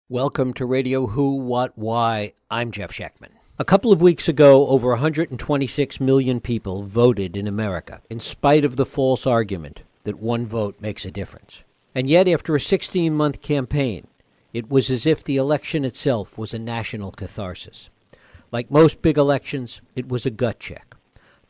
Welcome to Radio Who, What, Why. I'm Jeff Schechtman. A couple of weeks ago, over 126 million people voted in America, in spite of the false argument that one vote makes a difference. And yet, after a 16-month campaign, it was as if the election itself was a national catharsis. Like most big elections, it was a gut check.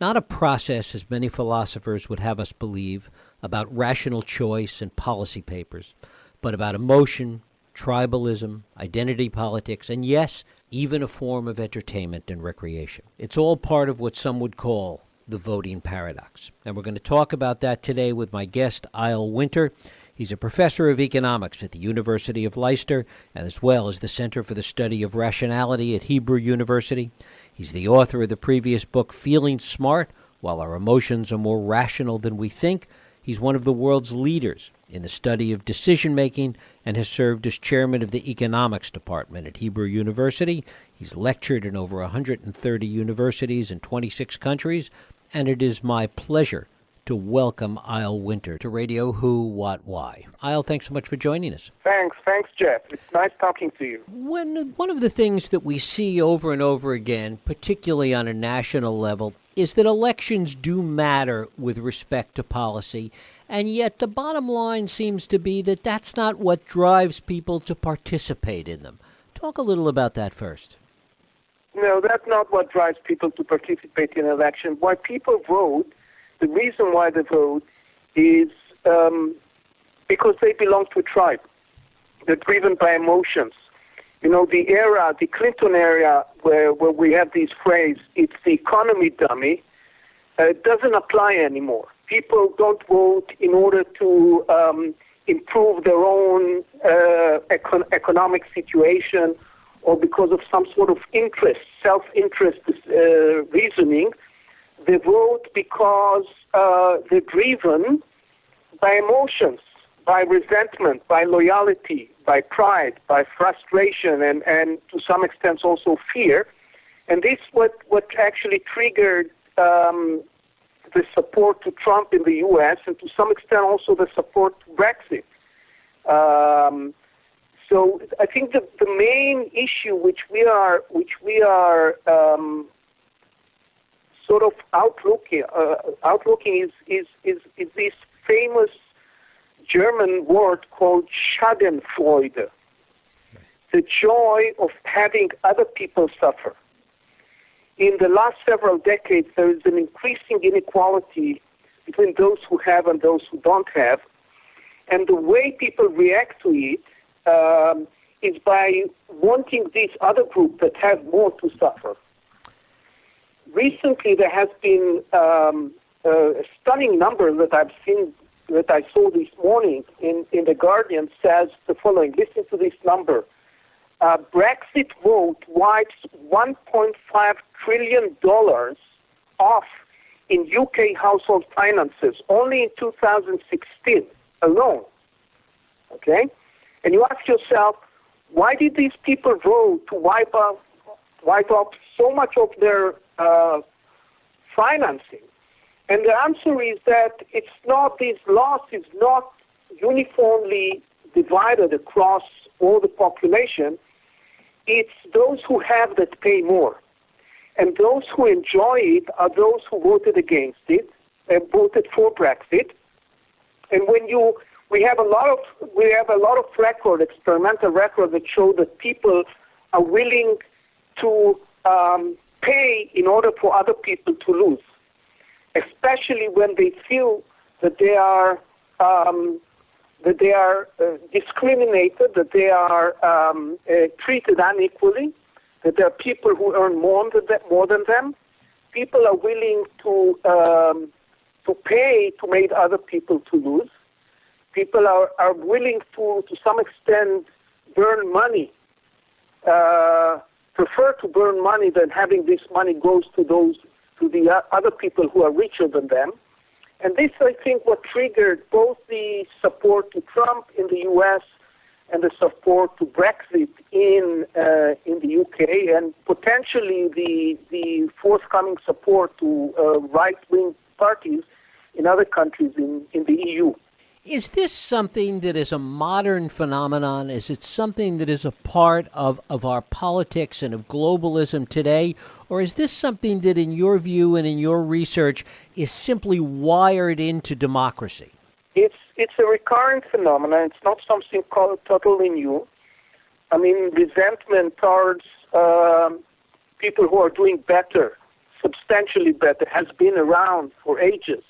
Not a process, as many philosophers would have us believe, about rational choice and policy papers, but about emotion, tribalism, identity politics, and yes, even a form of entertainment and recreation. It's all part of what some would call the voting paradox. And we're going to talk about that today with my guest, Eyal Winter. He's a professor of economics at the University of Leicester, as well as the Center for the Study of Rationality at Hebrew University. He's the author of the previous book, Feeling Smart, While Our Emotions Are More Rational Than We Think. He's one of the world's leaders in the study of decision-making and has served as chairman of the economics department at Hebrew University. He's lectured in over 130 universities in 26 countries, and it is my pleasure to welcome Eyal Winter to Radio Who, What, Why. Eyal, thanks so much for joining us. Thanks, Jeff. It's nice talking to you. One of the things that we see over and over again, particularly on a national level, is that elections do matter with respect to policy, and yet the bottom line seems to be that that's not what drives people to participate in them. Talk a little about that first. No, that's not what drives people to participate in elections. Why people vote, the reason why they vote is because they belong to a tribe. They're driven by emotions. You know, the Clinton era, where we have this phrase, it's the economy dummy, doesn't apply anymore. People don't vote in order to improve their own economic situation or because of some sort of interest, self-interest reasoning. They vote because they're driven by emotions, by resentment, by loyalty, by pride, by frustration, and to some extent also fear. And this what actually triggered the support to Trump in the U.S. and to some extent also the support to Brexit. So I think the main issue which we are sort of outlooking is this famous German word called Schadenfreude, the joy of having other people suffer. In the last several decades, there is an increasing inequality between those who have and those who don't have, and the way people react to it is by wanting this other group that has more to suffer. Recently, there has been a stunning number that I saw this morning in The Guardian says the following. Listen to this number. Brexit vote wipes $1.5 trillion off in UK household finances only in 2016 alone. Okay? And you ask yourself, why did these people vote to wipe off so much of their financing? And the answer is that it's not, this loss is not uniformly divided across all the population. It's those who have that pay more. And those who enjoy it are those who voted against it and voted for Brexit. And we have a lot of experimental record that show that people are willing to pay in order for other people to lose, especially when they feel that they are discriminated, that they are treated unequally, that there are people who earn more than them. People are willing to pay to make other people to lose. People are willing to some extent burn money, prefer to burn money than having this money goes to the other people who are richer than them. And this, I think, what triggered both the support to Trump in the U.S. and the support to Brexit in the UK, and potentially the forthcoming support to right-wing parties in other countries in the EU. Is this something that is a modern phenomenon? Is it something that is a part of our politics and of globalism today? Or is this something that, in your view and in your research, is simply wired into democracy? It's a recurrent phenomenon. It's not something totally new. I mean, resentment towards people who are doing better, substantially better, has been around for ages.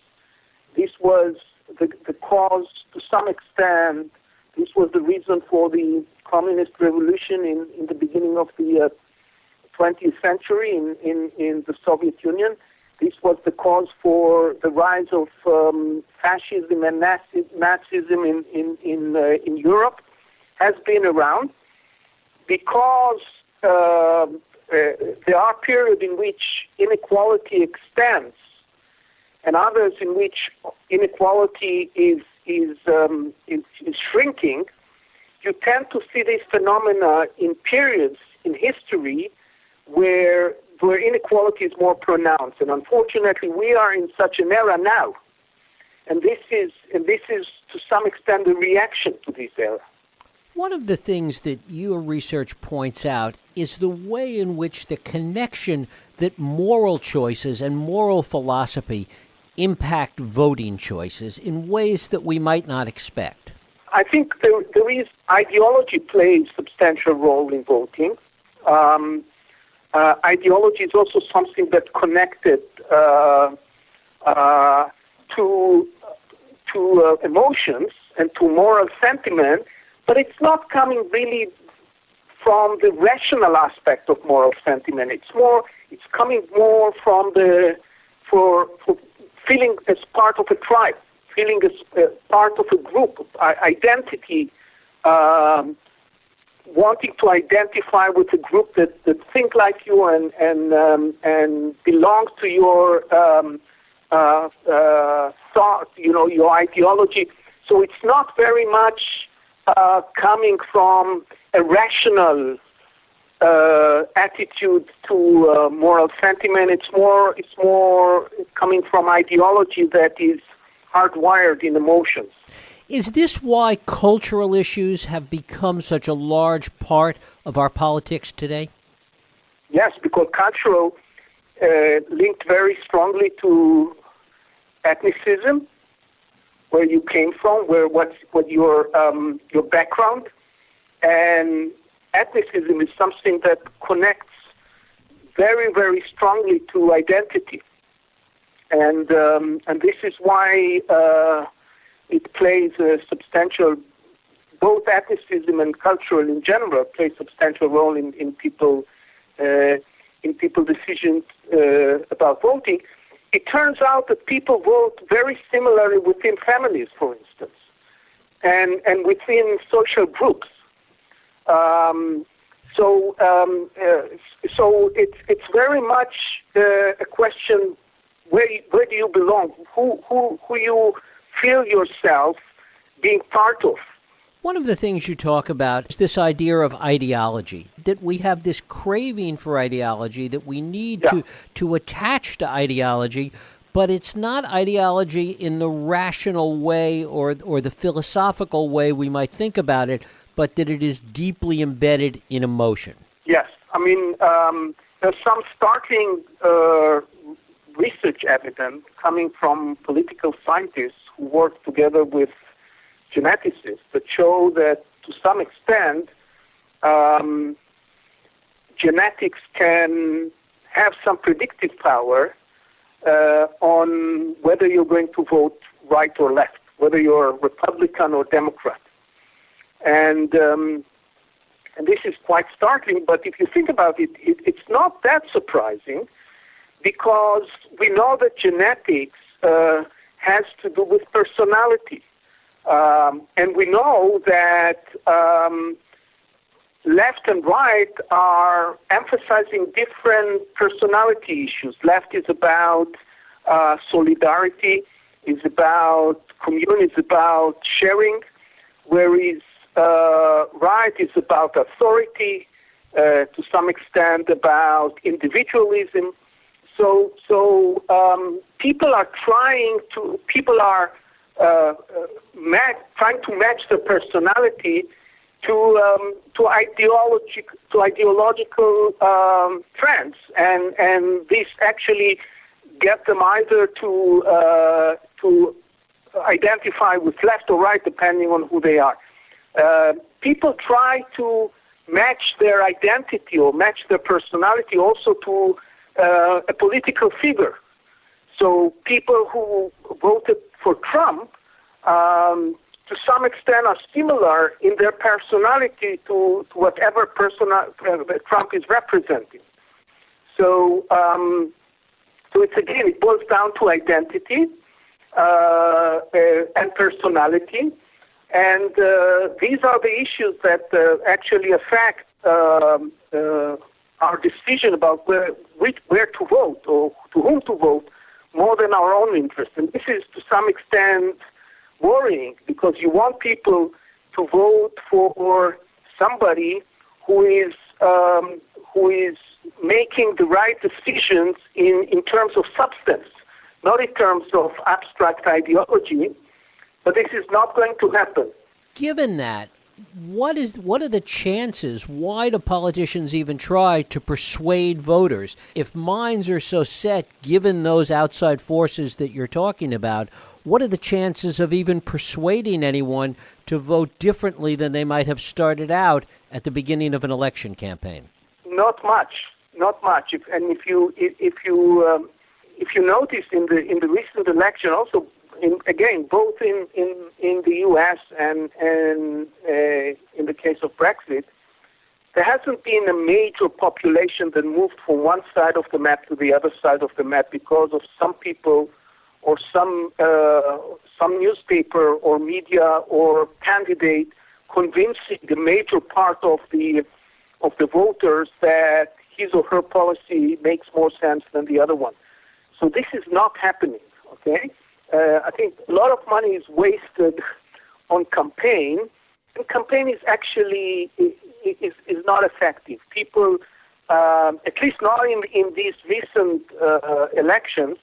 This was the cause, to some extent, this was the reason for the communist revolution in the beginning of the 20th century in the Soviet Union. This was the cause for the rise of fascism and Nazism in Europe, has been around because there are periods in which inequality extends and others in which inequality is shrinking. You tend to see this phenomena in periods in history where inequality is more pronounced, and unfortunately, we are in such an era now, and this is to some extent the reaction to this era. One of the things that your research points out is the way in which the connection that moral choices and moral philosophy impact voting choices in ways that we might not expect. I think there is ideology plays a substantial role in voting. Ideology is also something that connected to emotions and to moral sentiment, but it's not coming really from the rational aspect of moral sentiment. It's coming more from for feeling as part of a tribe, feeling as part of a group, identity. Wanting to identify with a group that think like you and belong to your thought, your ideology. So it's not very much coming from a rational attitude to moral sentiment. It's more coming from ideology that is hardwired in emotions. Is this why cultural issues have become such a large part of our politics today? Yes, because cultural linked very strongly to ethnicism, where you came from, what your background, and ethnicism is something that connects very, very strongly to identity, and this is why. It plays a substantial, both ethnicism and cultural in general, plays a substantial role in people decisions about voting. It turns out that people vote very similarly within families, for instance, and within social groups. So it's very much a question: where do you belong? Who you feel yourself being part of. One of the things you talk about is this idea of ideology, that we have this craving for ideology, that we need to attach to ideology, but it's not ideology in the rational way or the philosophical way we might think about it, but that it is deeply embedded in emotion. Yes. I mean, there's some startling research evidence coming from political scientists who work together with geneticists that show that to some extent genetics can have some predictive power on whether you're going to vote right or left, whether you're Republican or Democrat. And this is quite startling, but if you think about it, it's not that surprising because we know that genetics has to do with personality. And we know that left and right are emphasizing different personality issues. Left is about solidarity, is about community, is about sharing, whereas right is about authority, to some extent about individualism. So people are trying to match their personality to ideological trends, and this actually get them either to identify with left or right, depending on who they are. People try to match their identity or match their personality also to a political figure. So people who voted for Trump, to some extent, are similar in their personality to whatever Trump is representing. So, it boils down to identity and personality, and these are the issues that actually affect our decision about where to vote or to whom to vote more than our own interest. And this is to some extent worrying, because you want people to vote for somebody who is making the right decisions in terms of substance, not in terms of abstract ideology. But this is not going to happen. Given that, what are the chances? Why do politicians even try to persuade voters? If minds are so set, given those outside forces that you're talking about, what are the chances of even persuading anyone to vote differently than they might have started out at the beginning of an election campaign? Not much. If you notice in the recent election, also both in the U.S. and in the case of Brexit, there hasn't been a major population that moved from one side of the map to the other side of the map because of some people or some newspaper or media or candidate convincing the major part of the voters that his or her policy makes more sense than the other one. So this is not happening, okay? I think a lot of money is wasted on campaign, and campaign is actually is not effective. People, at least not in these recent elections,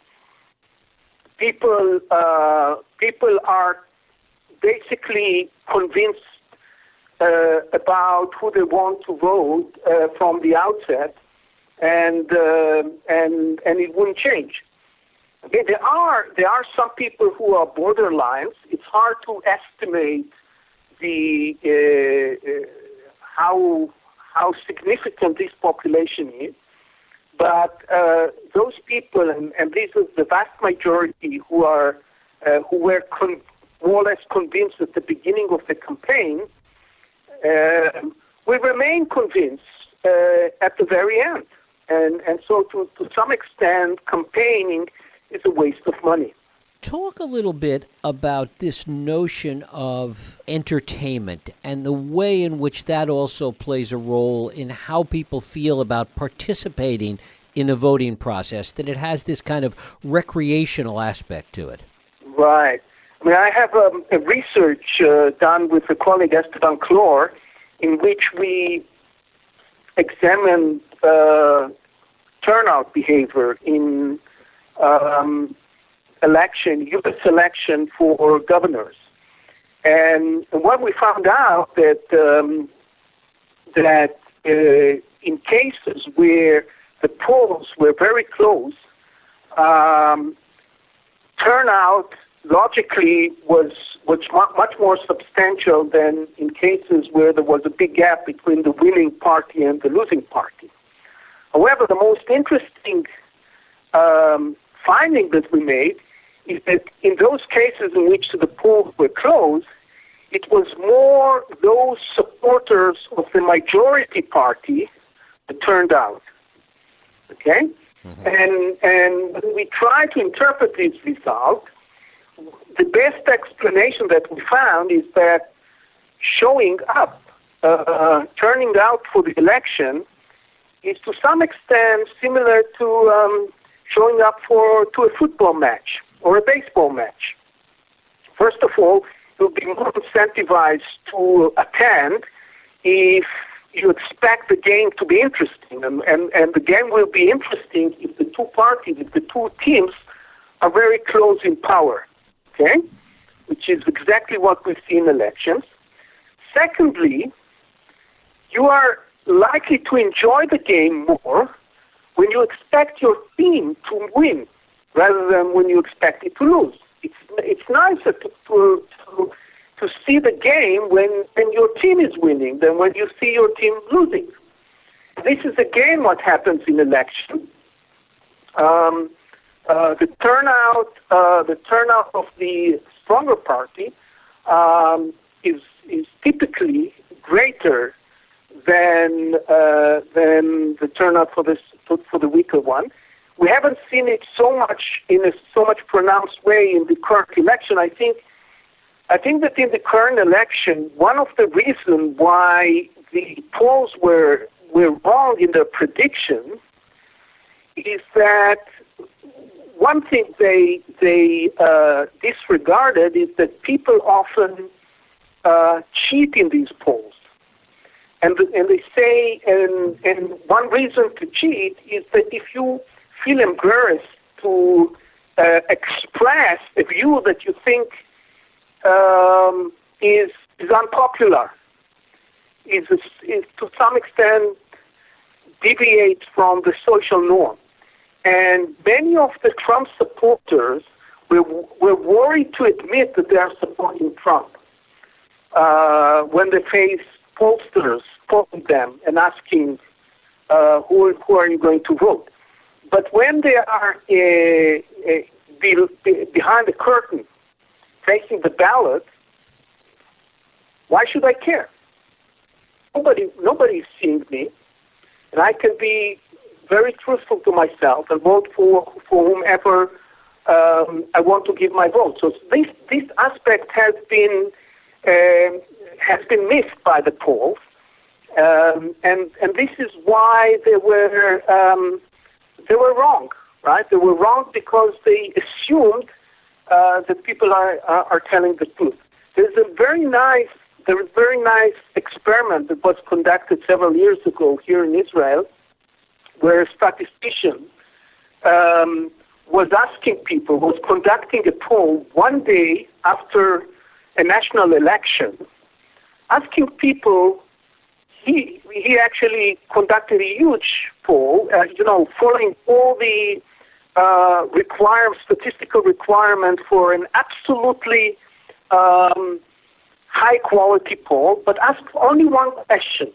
people are basically convinced about who they want to vote from the outset, and it wouldn't change. Okay, there are some people who are borderlines. It's hard to estimate the how significant this population is, but those people, and this is the vast majority who were more or less convinced at the beginning of the campaign, will remain convinced at the very end, and so to some extent, campaigning is a waste of money. Talk a little bit about this notion of entertainment and the way in which that also plays a role in how people feel about participating in the voting process, that it has this kind of recreational aspect to it. Right. I mean, I have a research done with a colleague, Esteban Clor, in which we examined turnout behavior in U.S. election for governors, and what we found out that in cases where the polls were very close, turnout logically was much more substantial than in cases where there was a big gap between the winning party and the losing party. However, the most interesting finding that we made is that in those cases in which the polls were close, it was more those supporters of the majority party that turned out. Okay? Mm-hmm. And when we try to interpret this result, the best explanation that we found is that showing up, turning out for the election, is to some extent similar to showing up to a football match or a baseball match. First of all, you'll be more incentivized to attend if you expect the game to be interesting, and the game will be interesting if the two parties, if the two teams are very close in power. Okay? which is exactly what we see in elections. Secondly, you are likely to enjoy the game more when you expect your team to win rather than when you expect it to lose. It's nicer to see the game when your team is winning than when you see your team losing. This is again what happens in elections. The turnout of the stronger party is typically greater than the turnout for the weaker one. We haven't seen it so much in a so much pronounced way in the current election. I think that in the current election, one of the reasons why the polls were wrong in their prediction is that one thing they disregarded is that people often cheat in these polls. And they say, and one reason to cheat is that if you feel embarrassed to express a view that you think is unpopular, is to some extent deviates from the social norm. And many of the Trump supporters were worried to admit that they are supporting Trump when they face pollsters polling them and asking who are you going to vote. But when they are behind the curtain facing the ballot, why should I care? Nobody is seeing me, and I can be very truthful to myself and vote for whomever I want to give my vote. So this aspect has been missed by the polls, and this is why they were wrong, right? They were wrong because they assumed that people are telling the truth. There's a very nice experiment that was conducted several years ago here in Israel, where a statistician was conducting a poll one day after a national election, asking people. He actually conducted a huge poll, following all the statistical requirement for an absolutely high quality poll, but asked only one question.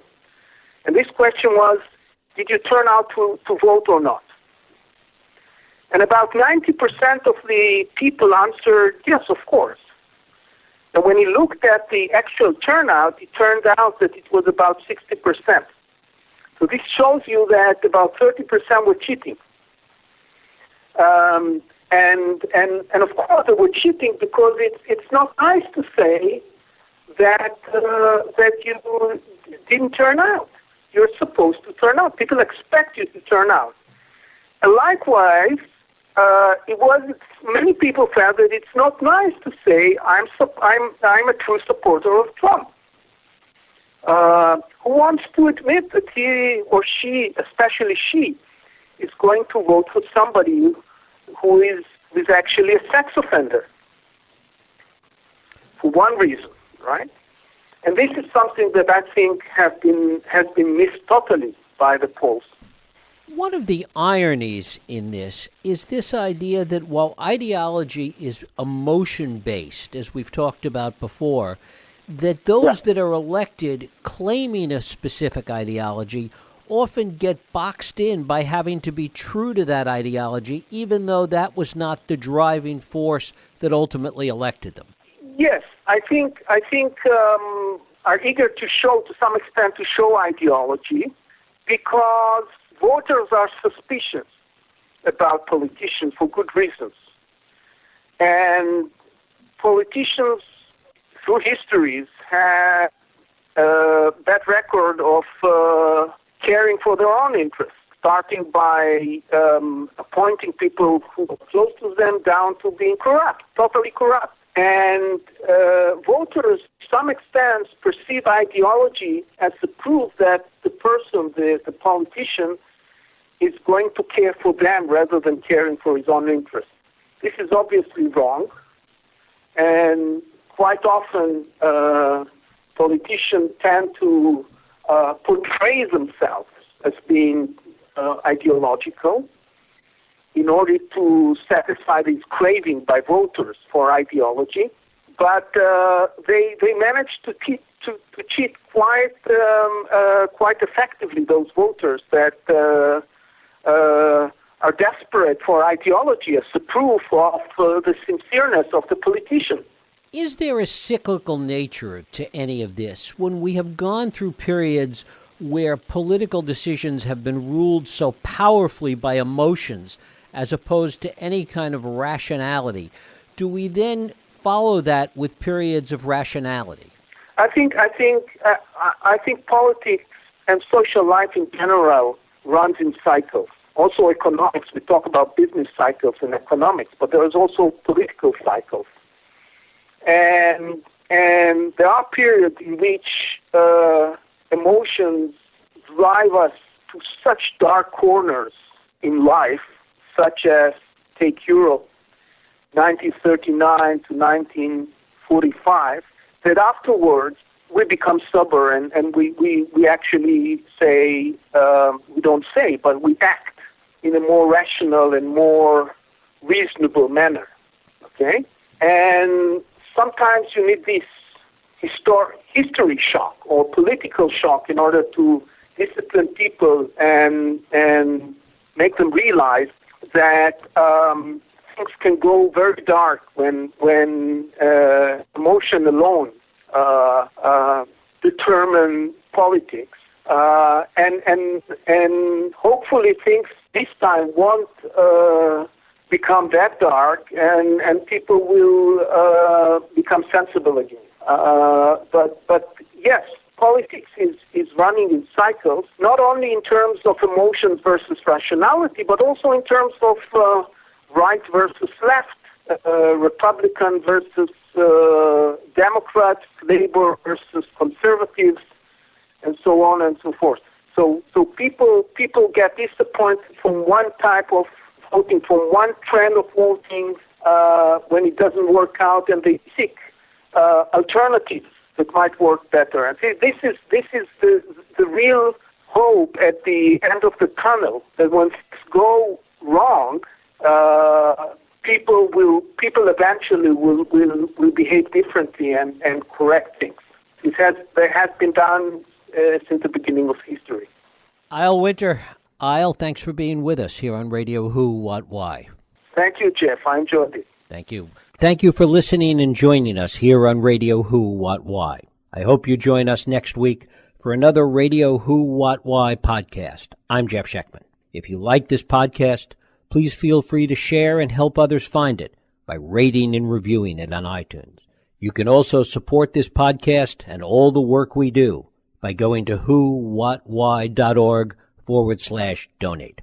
And this question was, did you turn out to vote or not? And about 90% of the people answered, yes, of course. And when he looked at the actual turnout, it turned out that it was about 60%. So this shows you that about 30% were cheating. And of course they were cheating because it's not nice to say that you didn't turn out. You're supposed to turn out. People expect you to turn out. And likewise, many people felt that it's not nice to say I'm a true supporter of Trump. Who wants to admit that he or she, especially she, is going to vote for somebody who is actually a sex offender for one reason, right? And this is something that I think has been missed totally by the polls. One of the ironies in this is this idea that while ideology is emotion-based, as we've talked about before, that those that are elected claiming a specific ideology often get boxed in by having to be true to that ideology, even though that was not the driving force that ultimately elected them. Yes, I think are eager to some extent to show ideology because voters are suspicious about politicians for good reasons. And politicians, through histories, have a bad record of caring for their own interests, starting by appointing people who are close to them down to being corrupt, totally corrupt. And voters, to some extent, perceive ideology as the proof that the person, the politician, is going to care for them rather than caring for his own interests. This is obviously wrong. And quite often, politicians tend to portray themselves as being ideological in order to satisfy this craving by voters for ideology. But they manage to cheat quite effectively those voters that are desperate for ideology as a proof of the sincereness of the politician. Is there a cyclical nature to any of this when we have gone through periods where political decisions have been ruled so powerfully by emotions as opposed to any kind of rationality? Do we then follow that with periods of rationality? I think politics and social life in general runs in cycles. Also economics, we talk about business cycles and economics, but there is also political cycles. And there are periods in which emotions drive us to such dark corners in life, such as take Europe, 1939 to 1945, that afterwards we become stubborn and we actually say, we don't say, but we act in a more rational and more reasonable manner, okay? And sometimes you need this history shock or political shock in order to discipline people and make them realize that things can go very dark when emotion alone determine politics. And hopefully things this time won't become that dark, and people will become sensible again. But yes, politics is running in cycles, not only in terms of emotions versus rationality, but also in terms of right versus left, Republican versus Democrats, Labor versus conservatives, and so on and so forth. So people get disappointed from one type of voting, from one trend of voting when it doesn't work out, and they seek alternatives that might work better. And this is the real hope at the end of the tunnel, that when things go wrong, people eventually will behave differently and correct things. That has been done since the beginning of history. Eyal Winter. Eyal, thanks for being with us here on Radio Who, What, Why. Thank you, Jeff. I enjoyed it. Thank you. Thank you for listening and joining us here on Radio Who, What, Why. I hope you join us next week for another Radio Who, What, Why podcast. I'm Jeff Sheckman. If you like this podcast, please feel free to share and help others find it by rating and reviewing it on iTunes. You can also support this podcast and all the work we do by going to whowhatwhy.org/donate.